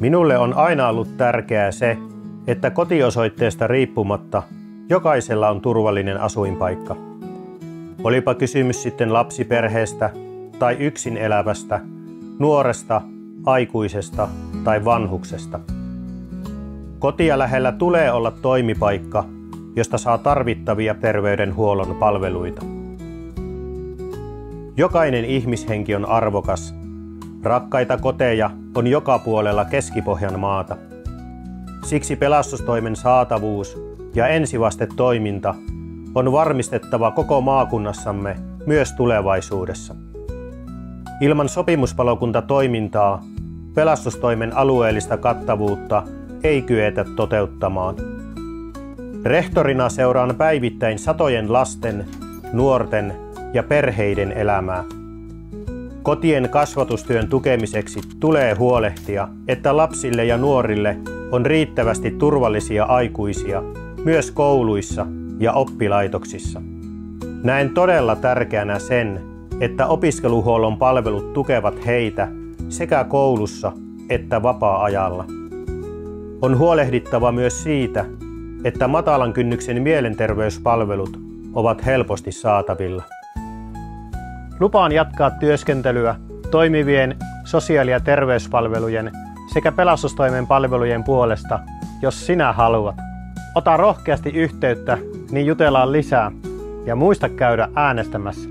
Minulle on aina ollut tärkeää se, että kotiosoitteesta riippumatta jokaisella on turvallinen asuinpaikka. Olipa kysymys sitten lapsiperheestä tai yksin elävästä, nuoresta, aikuisesta tai vanhuksesta. Kotia lähellä tulee olla toimipaikka, josta saa tarvittavia terveydenhuollon palveluita. Jokainen ihmishenki on arvokas. Rakkaita koteja on joka puolella Keski-Pohjan maata. Siksi pelastustoimen saatavuus ja ensivastetoiminta on varmistettava koko maakunnassamme myös tulevaisuudessa. Ilman sopimuspalokuntatoimintaa pelastustoimen alueellista kattavuutta ei kyetä toteuttamaan. Rehtorina seuraan päivittäin satojen lasten, nuorten ja perheiden elämää. Kotien kasvatustyön tukemiseksi tulee huolehtia, että lapsille ja nuorille on riittävästi turvallisia aikuisia myös kouluissa ja oppilaitoksissa. Näen todella tärkeänä sen, että opiskeluhuollon palvelut tukevat heitä sekä koulussa että vapaa-ajalla. On huolehdittava myös siitä, että matalan kynnyksen mielenterveyspalvelut ovat helposti saatavilla. Lupaan jatkaa työskentelyä toimivien sosiaali- ja terveyspalvelujen sekä pelastustoimen palvelujen puolesta, jos sinä haluat. Ota rohkeasti yhteyttä, niin jutellaan lisää ja muista käydä äänestämässä.